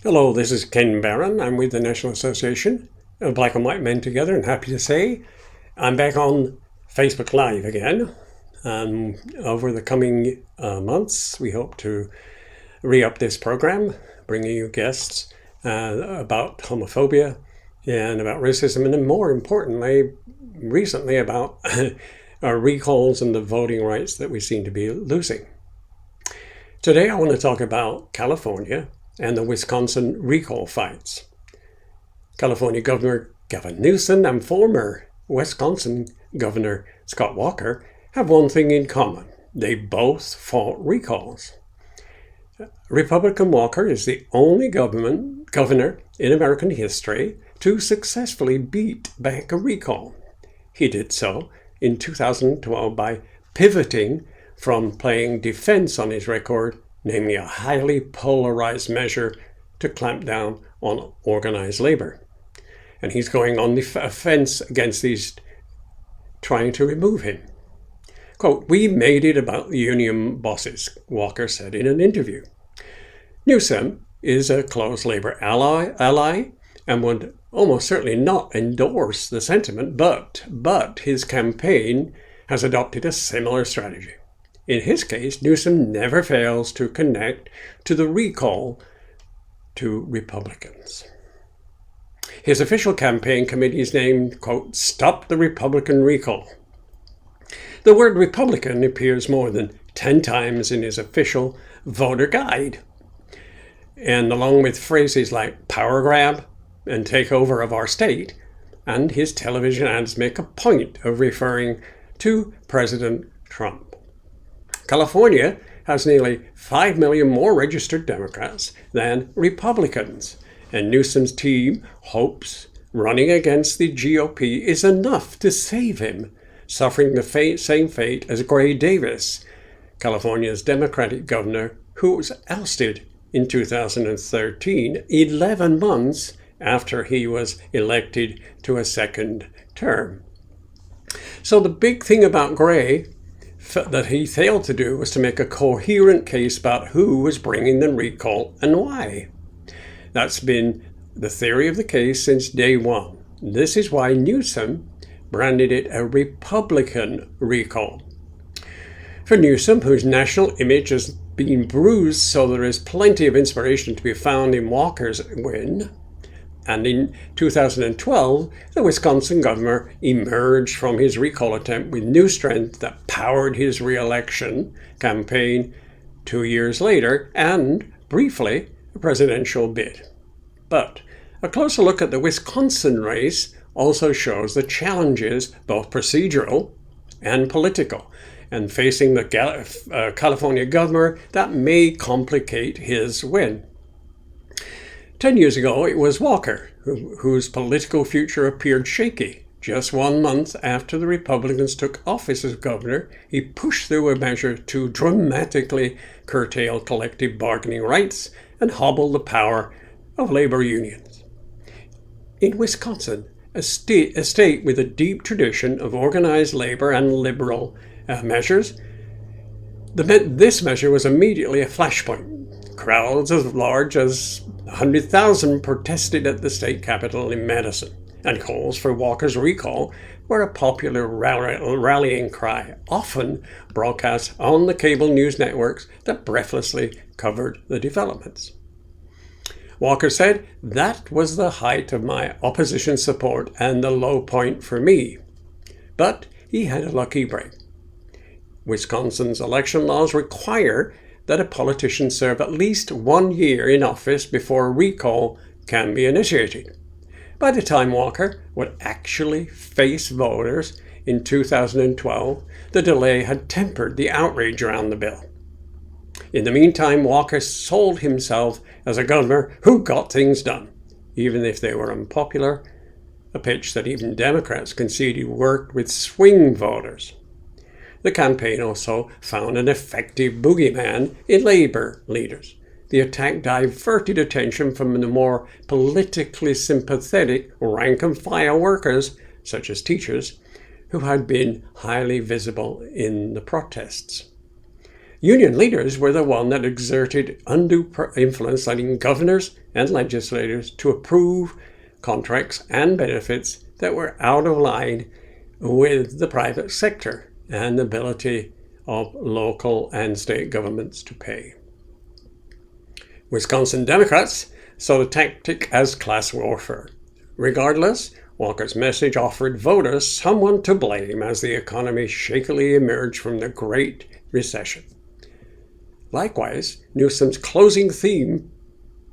Hello, this is Ken Barron. I'm with the National Association of Black and White Men Together, and happy to say I'm back on Facebook Live again. Over the coming months, we hope to re-up this program, bringing you guests about homophobia and about racism, and then more importantly, recently about our recalls and the voting rights that we seem to be losing. Today, I want to talk about California and the Wisconsin recall fights. California Governor Gavin Newsom and former Wisconsin Governor Scott Walker have one thing in common. They both fought recalls. Republican Walker is the only governor in American history to successfully beat back a recall. He did so in 2012 by pivoting from playing defense on his record, namely a highly polarized measure to clamp down on organized labor. And he's going on the offense against these trying to remove him. Quote, "We made it about the union bosses," Walker said in an interview. Newsom is a close labor ally and would almost certainly not endorse the sentiment, but his campaign has adopted a similar strategy. In his case, Newsom never fails to connect to the recall to Republicans. His official campaign committee is named, quote, "Stop the Republican Recall." The word Republican appears more than 10 times in his official voter guide. And along with phrases like power grab and takeover of our state, and his television ads make a point of referring to President Trump. California has nearly 5 million more registered Democrats than Republicans, and Newsom's team hopes running against the GOP is enough to save him, suffering the same fate as Gray Davis, California's Democratic governor, who was ousted in 2013, 11 months after he was elected to a second term. So the big thing about Gray that he failed to do was to make a coherent case about who was bringing the recall and why. That's been the theory of the case since day one. This is why Newsom branded it a Republican recall. For Newsom, whose national image has been bruised, so there is plenty of inspiration to be found in Walker's win. And in 2012, the Wisconsin governor emerged from his recall attempt with new strength that powered his re-election campaign 2 years later and, briefly, a presidential bid. But a closer look at the Wisconsin race also shows the challenges, both procedural and political, and facing the California governor that may complicate his win. 10 years ago, it was Walker, whose political future appeared shaky. Just 1 month after the Republicans took office as governor, he pushed through a measure to dramatically curtail collective bargaining rights and hobble the power of labor unions. In Wisconsin, a state with a deep tradition of organized labor and liberal measures, this measure was immediately a flashpoint. Crowds as large as 100,000 protested at the state capitol in Madison, and calls for Walker's recall were a popular rallying cry, often broadcast on the cable news networks that breathlessly covered the developments. Walker said, "That was the height of my opposition support and the low point for me." But he had a lucky break. Wisconsin's election laws require that a politician serve at least 1 year in office before a recall can be initiated. By the time Walker would actually face voters in 2012, the delay had tempered the outrage around the bill. In the meantime, Walker sold himself as a governor who got things done, even if they were unpopular, a pitch that even Democrats conceded worked with swing voters. The campaign also found an effective boogeyman in labor leaders. The attack diverted attention from the more politically sympathetic rank-and-file workers, such as teachers, who had been highly visible in the protests. Union leaders were the one that exerted undue influence, letting governors and legislators to approve contracts and benefits that were out of line with the private sector and the ability of local and state governments to pay. Wisconsin Democrats saw the tactic as class warfare. Regardless, Walker's message offered voters someone to blame as the economy shakily emerged from the Great Recession. Likewise, Newsom's closing theme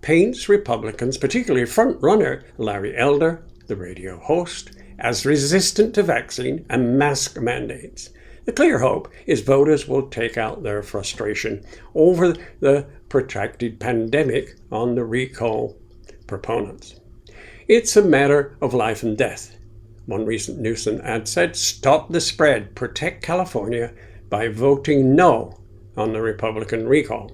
paints Republicans, particularly front-runner Larry Elder, the radio host, as resistant to vaccine and mask mandates. The clear hope is voters will take out their frustration over the protracted pandemic on the recall proponents. It's a matter of life and death. One recent Newsom ad said, "Stop the spread, protect California by voting no on the Republican recall."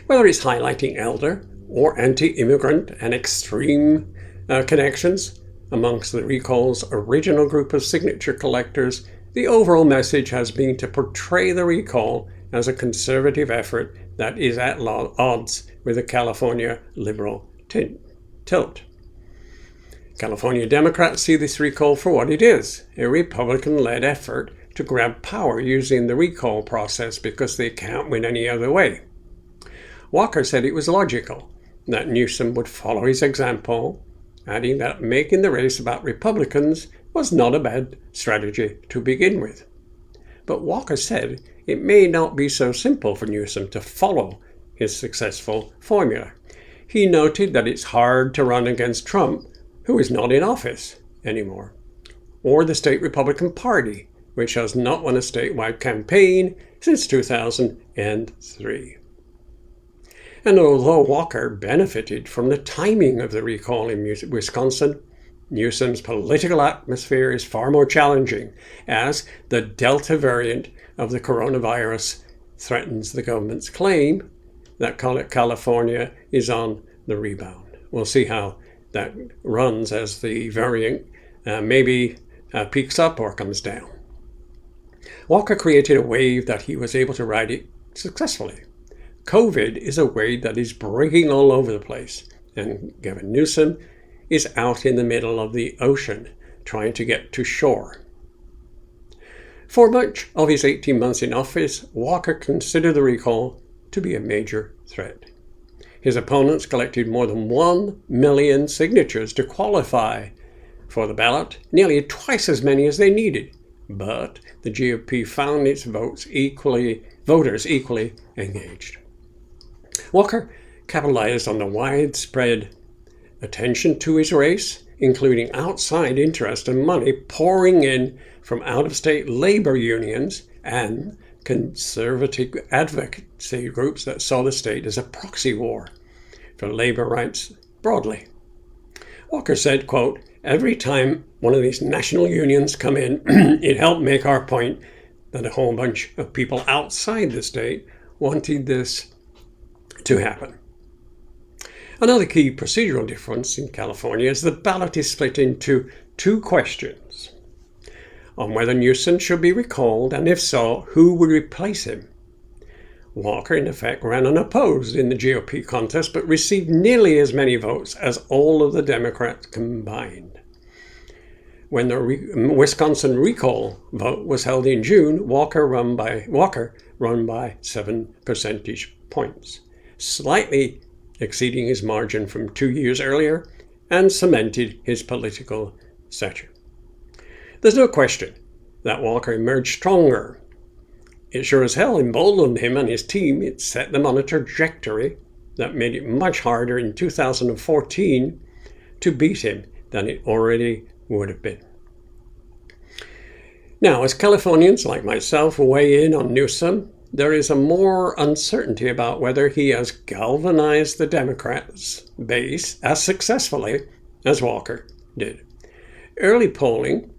Whether it's highlighting elder or anti-immigrant and extreme connections amongst the recall's original group of signature collectors, the overall message has been to portray the recall as a conservative effort that is at odds with the California liberal tilt. California Democrats see this recall for what it is, a Republican-led effort to grab power using the recall process because they can't win any other way. Walker said it was logical that Newsom would follow his example, adding that making the race about Republicans was not a bad strategy to begin with. But Walker said it may not be so simple for Newsom to follow his successful formula. He noted that it's hard to run against Trump, who is not in office anymore, or the state Republican Party, which has not won a statewide campaign since 2003. And although Walker benefited from the timing of the recall in Wisconsin, Newsom's political atmosphere is far more challenging as the Delta variant of the coronavirus threatens the government's claim that California is on the rebound. We'll see how that runs as the variant maybe peaks up or comes down. Walker created a wave that he was able to ride it successfully. COVID is a wave that is breaking all over the place, and Gavin Newsom is out in the middle of the ocean trying to get to shore. For much of his 18 months in office, Walker considered the recall to be a major threat. His opponents collected more than 1 million signatures to qualify for the ballot, nearly twice as many as they needed. But the GOP found its voters equally engaged. Walker capitalized on the widespread attention to his race, including outside interest and money pouring in from out-of-state labor unions and conservative advocacy groups that saw the state as a proxy war for labor rights broadly. Walker said, quote, "Every time one of these national unions come in, it helped make our point that a whole bunch of people outside the state wanted this to happen." Another key procedural difference in California is the ballot is split into two questions on whether Newsom should be recalled, and if so, who would replace him. Walker, in effect, ran unopposed in the GOP contest, but received nearly as many votes as all of the Democrats combined. When the Wisconsin recall vote was held in June, Walker won by 7 percentage points, slightly exceeding his margin from 2 years earlier, and cemented his political stature. There's no question that Walker emerged stronger. It sure as hell emboldened him and his team. It set them on a trajectory that made it much harder in 2014 to beat him than it already would have been. Now, as Californians like myself weigh in on Newsom, there is a more uncertainty about whether he has galvanized the Democrats' base as successfully as Walker did. Early polling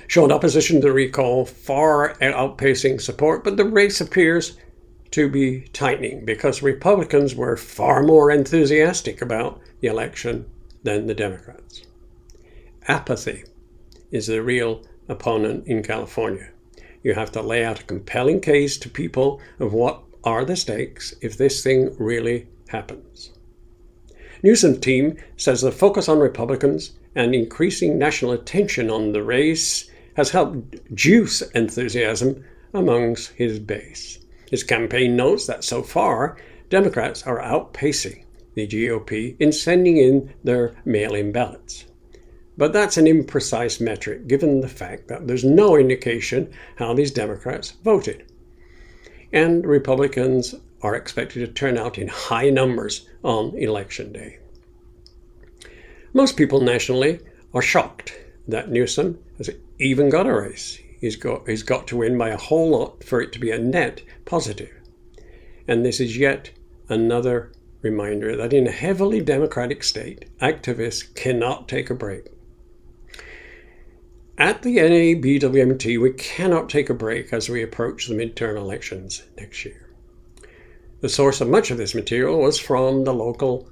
showed opposition to the recall far outpacing support, but the race appears to be tightening because Republicans were far more enthusiastic about the election than the Democrats. Apathy is the real opponent in California. You have to lay out a compelling case to people of what are the stakes if this thing really happens. Newsom's team says the focus on Republicans and increasing national attention on the race has helped juice enthusiasm amongst his base. His campaign notes that so far, Democrats are outpacing the GOP in sending in their mail-in ballots. But that's an imprecise metric given the fact that there's no indication how these Democrats voted. And Republicans are expected to turn out in high numbers on Election Day. Most people nationally are shocked that Newsom has even got a race. He's got to win by a whole lot for it to be a net positive. And this is yet another reminder that in a heavily Democratic state, activists cannot take a break. At the NABWMT, we cannot take a break as we approach the midterm elections next year. The source of much of this material was from the local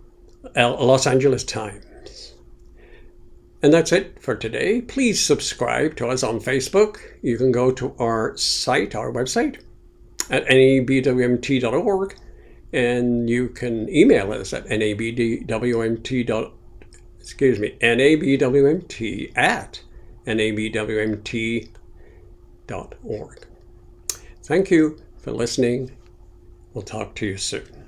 Los Angeles Times. And that's it for today. Please subscribe to us on Facebook. You can go to our site, our website, at nabwmt.org, and you can email us at nabwmt@nabwmt.org. Thank you for listening. We'll talk to you soon.